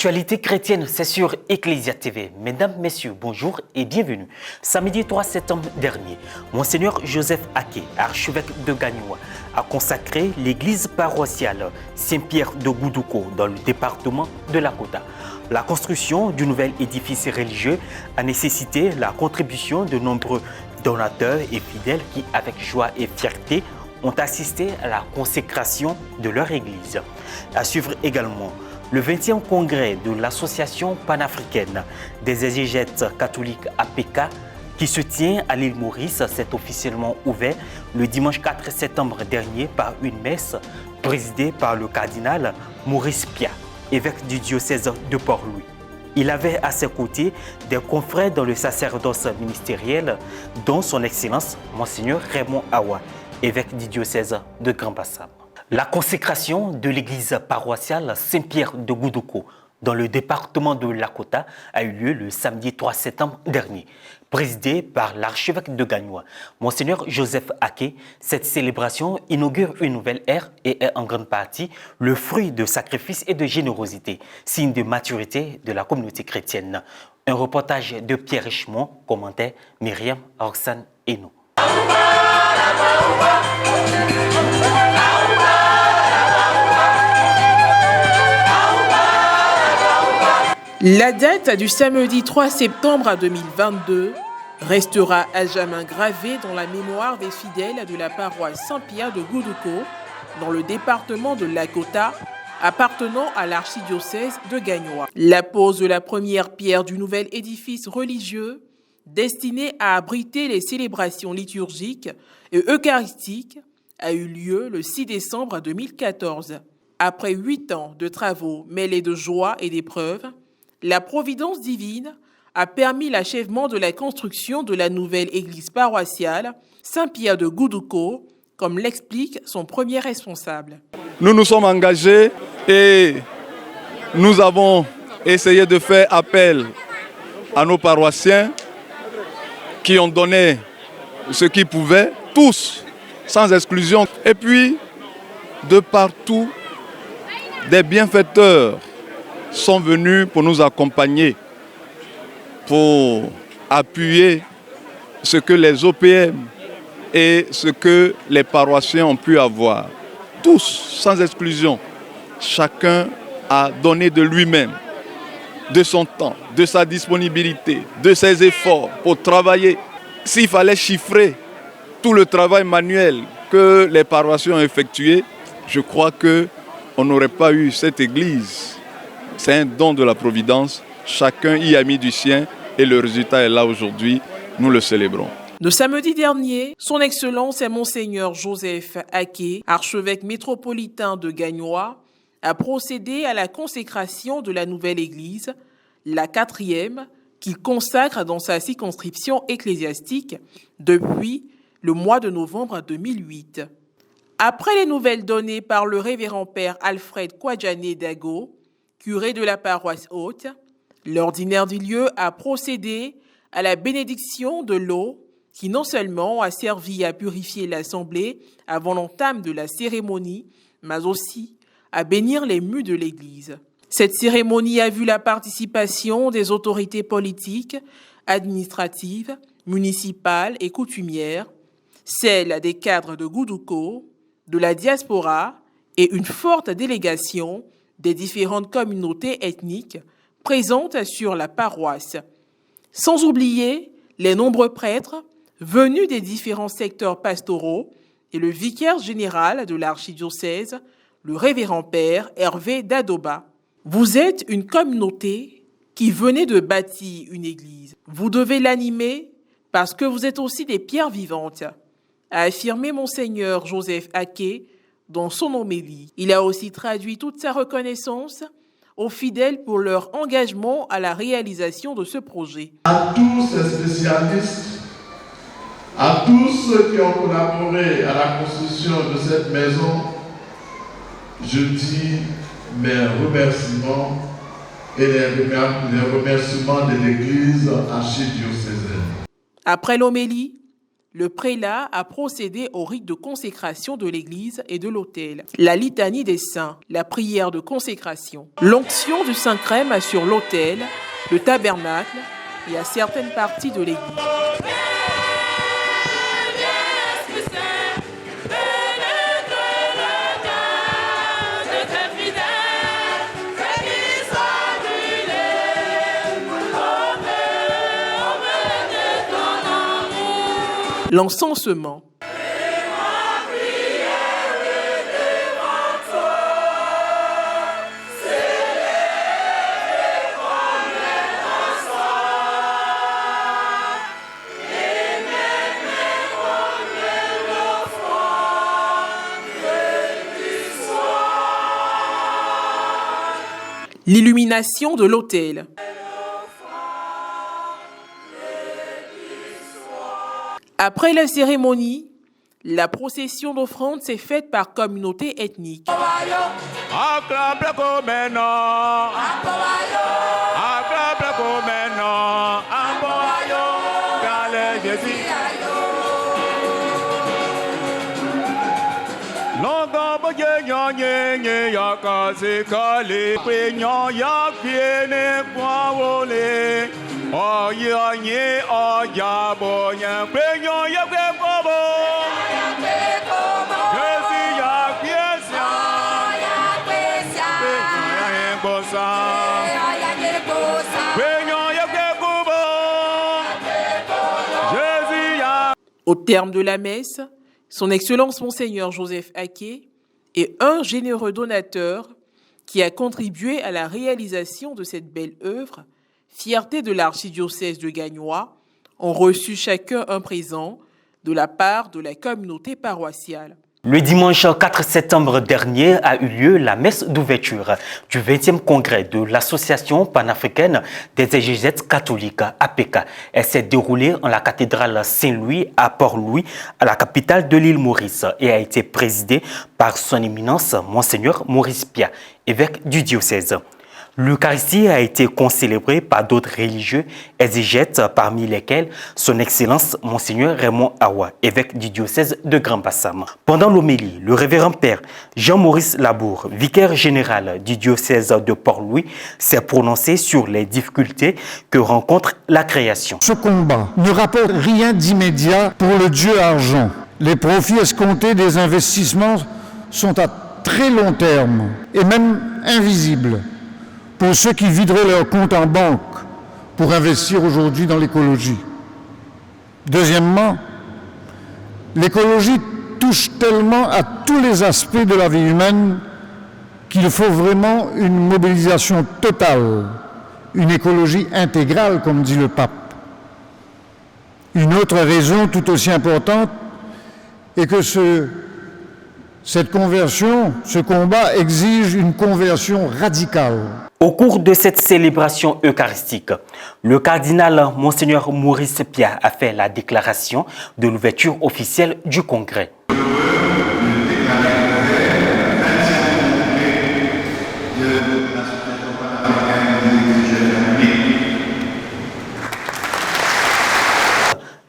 L'actualité chrétienne, c'est sur Ecclesia TV. Mesdames, Messieurs, bonjour et bienvenue. Samedi 3 septembre dernier, Monseigneur Joseph Aké, archevêque de Gagnoa, a consacré l'église paroissiale Saint-Pierre de Goudouko dans le département de Lakota. La construction du nouvel édifice religieux a nécessité la contribution de nombreux donateurs et fidèles qui, avec joie et fierté, ont assisté à la consécration de leur église. À suivre également le 20e congrès de l'Association panafricaine des exégètes catholiques APK qui se tient à l'île Maurice s'est officiellement ouvert le dimanche 4 septembre dernier par une messe présidée par le cardinal Maurice Pia, évêque du diocèse de Port-Louis. Il avait à ses côtés des confrères dans le sacerdoce ministériel, dont son Excellence Monseigneur Raymond Awa, évêque du diocèse de Grand-Bassam. La consécration de l'église paroissiale Saint-Pierre de Goudouko dans le département de Lakota a eu lieu le samedi 3 septembre dernier. Présidée par l'archevêque de Gagnoa, Monseigneur Joseph Aké, cette célébration inaugure une nouvelle ère et est en grande partie le fruit de sacrifices et de générosité, signe de maturité de la communauté chrétienne. Un reportage de Pierre Richemont, commentait Myriam Roxane Eno. La date du samedi 3 septembre 2022 restera à jamais gravée dans la mémoire des fidèles de la paroisse Saint-Pierre de Goudouko, dans le département de Lakota, appartenant à l'archidiocèse de Gagnoa. La pose de la première pierre du nouvel édifice religieux, destiné à abriter les célébrations liturgiques et eucharistiques, a eu lieu le 6 décembre 2014. Après 8 ans de travaux mêlés de joie et d'épreuves, la providence divine a permis l'achèvement de la construction de la nouvelle église paroissiale Saint-Pierre de Goudouko, comme l'explique son premier responsable. Nous nous sommes engagés et nous avons essayé de faire appel à nos paroissiens qui ont donné ce qu'ils pouvaient, tous, sans exclusion. Et puis, de partout, des bienfaiteurs sont venus pour nous accompagner, pour appuyer ce que les OPM et ce que les paroissiens ont pu avoir. Tous, sans exclusion, chacun a donné de lui-même, de son temps, de sa disponibilité, de ses efforts pour travailler. S'il fallait chiffrer tout le travail manuel que les paroissiens ont effectué, je crois qu'on n'aurait pas eu cette église. C'est un don de la Providence, chacun y a mis du sien et le résultat est là aujourd'hui, nous le célébrons. Le samedi dernier, son Excellence et Monseigneur Joseph Aké, archevêque métropolitain de Gagnoa, a procédé à la consécration de la nouvelle église, la 4e, qu'il consacre dans sa circonscription ecclésiastique depuis le mois de novembre 2008. Après les nouvelles données par le révérend père Alfred Kwadjane Dago, curé de la paroisse haute, l'ordinaire du lieu a procédé à la bénédiction de l'eau qui non seulement a servi à purifier l'assemblée avant l'entame de la cérémonie, mais aussi à bénir les murs de l'église. Cette cérémonie a vu la participation des autorités politiques, administratives, municipales et coutumières, celle des cadres de Goudouko, de la diaspora et une forte délégation des différentes communautés ethniques présentes sur la paroisse. Sans oublier les nombreux prêtres venus des différents secteurs pastoraux et le vicaire général de l'archidiocèse, le révérend père Hervé Dadoba. Vous êtes une communauté qui venez de bâtir une église. Vous devez l'animer parce que vous êtes aussi des pierres vivantes, a affirmé Monseigneur Joseph Aké dans son homélie. Il a aussi traduit toute sa reconnaissance aux fidèles pour leur engagement à la réalisation de ce projet. À tous ces spécialistes, à tous ceux qui ont collaboré à la construction de cette maison, je dis mes remerciements et les remerciements de l'Église archidiocésaine. Après l'homélie, le prélat a procédé au rite de consécration de l'église et de l'autel, la litanie des saints, la prière de consécration. L'onction du Saint-Crème assure l'autel, le tabernacle et à certaines parties de l'église. L'encensement. L'illumination de l'autel. Après la cérémonie, la procession d'offrande s'est faite par communauté ethnique. Au terme de la messe, son Excellence Monseigneur Joseph Aké est un généreux donateur qui a contribué à la réalisation de cette belle œuvre, fierté de l'archidiocèse de Gagnoa, ont reçu chacun un présent de la part de la communauté paroissiale. Le dimanche 4 septembre dernier a eu lieu la messe d'ouverture du 20e congrès de l'Association panafricaine des exégètes catholiques, APECA. Elle s'est déroulée en la cathédrale Saint-Louis à Port-Louis, à la capitale de l'île Maurice, et a été présidée par son éminence Monseigneur Maurice Pia, évêque du diocèse. L'Eucharistie a été concélébrée par d'autres religieux exégètes, parmi lesquels son Excellence Monseigneur Raymond Awa, évêque du diocèse de Grand-Bassam. Pendant l'homélie, le révérend père Jean-Maurice Labour, vicaire général du diocèse de Port-Louis, s'est prononcé sur les difficultés que rencontre la création. Ce combat ne rapporte rien d'immédiat pour le Dieu argent. Les profits escomptés des investissements sont à très long terme et même invisibles pour ceux qui videraient leur compte en banque pour investir aujourd'hui dans l'écologie. Deuxièmement, l'écologie touche tellement à tous les aspects de la vie humaine qu'il faut vraiment une mobilisation totale, une écologie intégrale, comme dit le pape. Une autre raison tout aussi importante est que cette conversion, ce combat exige une conversion radicale. Au cours de cette célébration eucharistique, le cardinal Monseigneur Maurice Pia a fait la déclaration de l'ouverture officielle du congrès.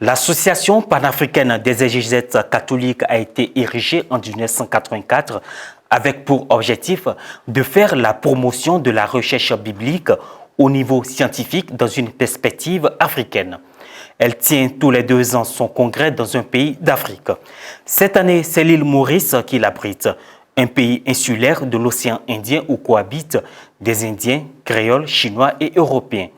L'Association panafricaine des exégètes catholiques a été érigée en 1984 avec pour objectif de faire la promotion de la recherche biblique au niveau scientifique dans une perspective africaine. Elle tient tous les 2 ans son congrès dans un pays d'Afrique. Cette année, c'est l'île Maurice qui l'abrite, un pays insulaire de l'océan Indien où cohabitent des Indiens, créoles, chinois et européens.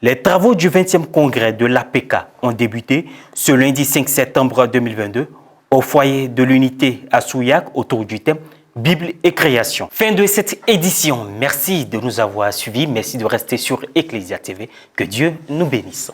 Les travaux du 20e congrès de l'APECA ont débuté ce lundi 5 septembre 2022 au foyer de l'unité à Souillac autour du thème Bible et création. Fin de cette édition. Merci de nous avoir suivis. Merci de rester sur Ecclesia TV. Que Dieu nous bénisse.